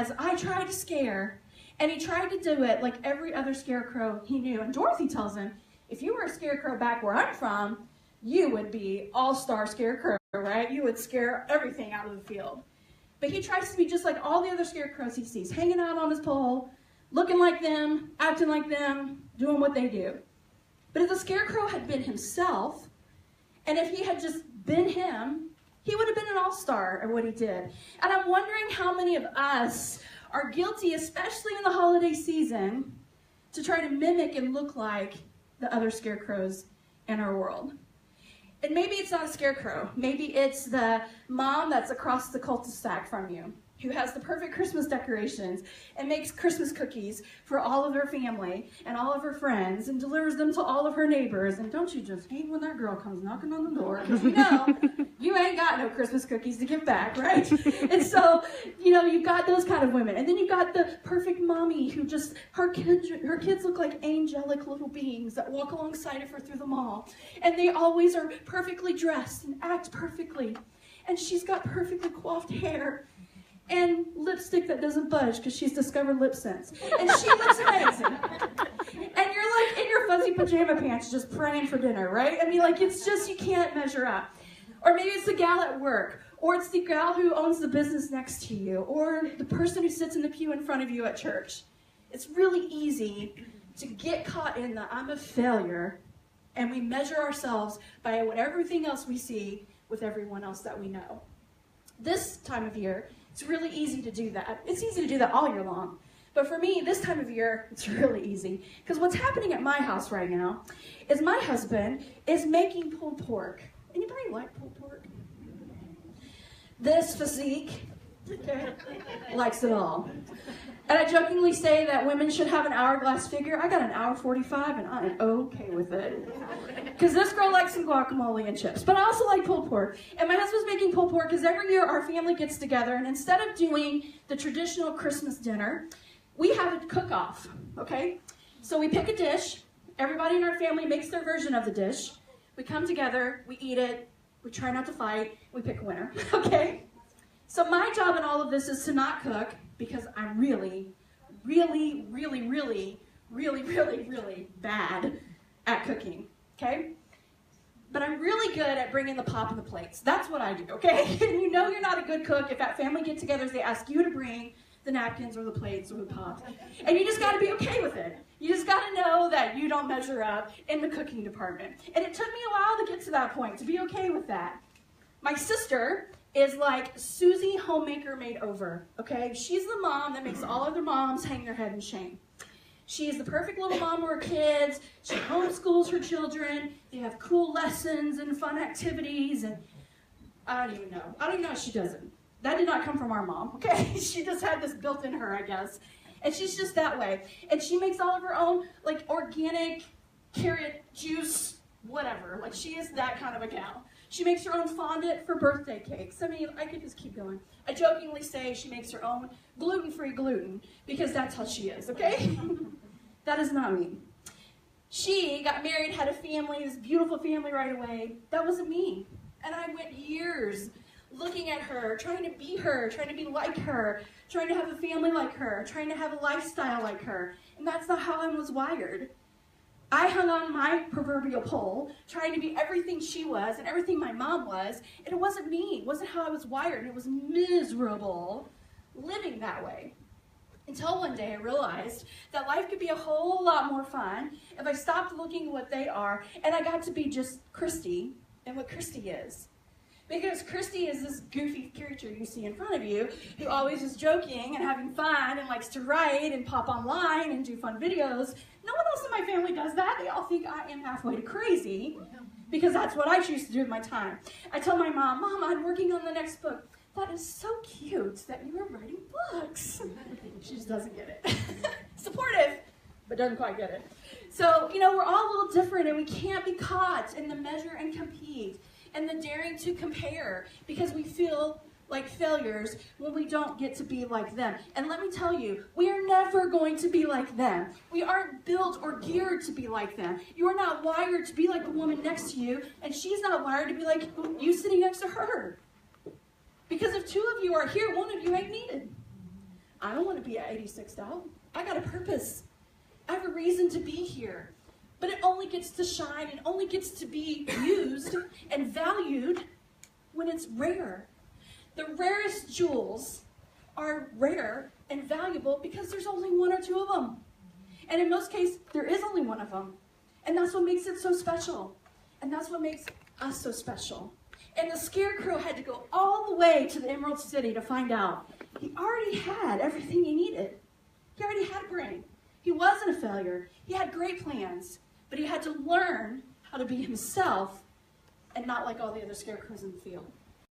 says, I tried to scare, and he tried to do it like every other scarecrow he knew. And Dorothy tells him, if you were a scarecrow back where I'm from, you would be all-star scarecrow, right? You would scare everything out of the field. But he tries to be just like all the other scarecrows he sees, hanging out on his pole, looking like them, acting like them, doing what they do. But if the scarecrow had been himself, and if he had just been him, he would have been an all-star at what he did. And I'm wondering how many of us are guilty, especially in the holiday season, to try to mimic and look like the other scarecrows in our world. And maybe it's not a scarecrow. Maybe it's the mom that's across the cul-de-sac from you, who has the perfect Christmas decorations and makes Christmas cookies for all of her family and all of her friends and delivers them to all of her neighbors. And don't you just hate when that girl comes knocking on the door, because you know you ain't got no Christmas cookies to give back, right? And so, you know, you've got those kind of women. And then you've got the perfect mommy who just, her kids look like angelic little beings that walk alongside of her through the mall. And they always are perfectly dressed and act perfectly. And she's got perfectly coiffed hair and lipstick that doesn't budge because she's discovered lip sense. And she looks amazing. And you're like in your fuzzy pajama pants just praying for dinner, right? I mean, like, it's just, you can't measure up. Or maybe it's the gal at work, or it's the gal who owns the business next to you, or the person who sits in the pew in front of you at church. It's really easy to get caught in the I'm a failure, and we measure ourselves by what everything else we see with everyone else that we know. This time of year, it's really easy to do that. It's easy to do that all year long. But for me, this time of year, it's really easy. Because what's happening at my house right now is my husband is making pulled pork. Anybody like pulled pork? This physique, okay, likes it all. And I jokingly say that women should have an hourglass figure. I got an hour 45 and I am okay with it. Because this girl likes some guacamole and chips. But I also like pulled pork. And my husband's making pulled pork because every year our family gets together, and instead of doing the traditional Christmas dinner, we have a cook-off, okay? So we pick a dish. Everybody in our family makes their version of the dish. We come together, we eat it, we try not to fight, we pick a winner, okay? So my job in all of this is to not cook, because I'm really bad at cooking, okay? But I'm really good at bringing the pop and the plates. That's what I do, okay? And you know you're not a good cook if at family get-togethers they ask you to bring the napkins or the plates or the pots. And you just gotta be okay with it. You just gotta know that you don't measure up in the cooking department. And it took me a while to get to that point, to be okay with that. My sister is like Susie Homemaker made over, okay? She's the mom that makes all other moms hang their head in shame. She is the perfect little mom for her kids. She homeschools her children. They have cool lessons and fun activities, and I don't even know if she does it. That did not come from our mom, okay? She just had this built in her, I guess. And she's just that way. And she makes all of her own, like, organic carrot juice, whatever. Like, she is that kind of a gal. She makes her own fondant for birthday cakes. I mean, I could just keep going. I jokingly say she makes her own gluten-free gluten, because that's how she is, okay? That is not me. She got married, had a family, this beautiful family right away. That wasn't me. And I went years looking at her, trying to be her, trying to be like her, trying to have a family like her, trying to have a lifestyle like her. And that's not how I was wired. I hung on my proverbial pole, trying to be everything she was and everything my mom was, and it wasn't me. It wasn't how I was wired, and it was miserable living that way. Until one day I realized that life could be a whole lot more fun if I stopped looking at what they are, and I got to be just Christie and what Christie is. Because Christie is this goofy creature you see in front of you who always is joking and having fun and likes to write and pop online and do fun videos. No one else in my family does that. They all think I am halfway to crazy because that's what I choose to do with my time. I tell my mom, Mom, I'm working on the next book. That is so cute that you are writing books. She just doesn't get it. Supportive, but doesn't quite get it. So, you know, we're all a little different, and we can't be caught in the measure and compete and the daring to compare, because we feel like failures when we don't get to be like them. And let me tell you, we are never going to be like them. We aren't built or geared to be like them. You are not wired to be like the woman next to you, and she's not wired to be like you sitting next to her. Because if two of you are here, one of you ain't needed. I don't want to be at 86th out. I got a purpose. I have a reason to be here. But it only gets to shine and only gets to be used and valued when it's rare. The rarest jewels are rare and valuable because there's only one or two of them. And in most cases, there is only one of them. And that's what makes it so special. And that's what makes us so special. And the Scarecrow had to go all the way to the Emerald City to find out. He already had everything he needed. He already had a brain. He wasn't a failure. He had great plans. But he had to learn how to be himself and not like all the other scarecrows in the field.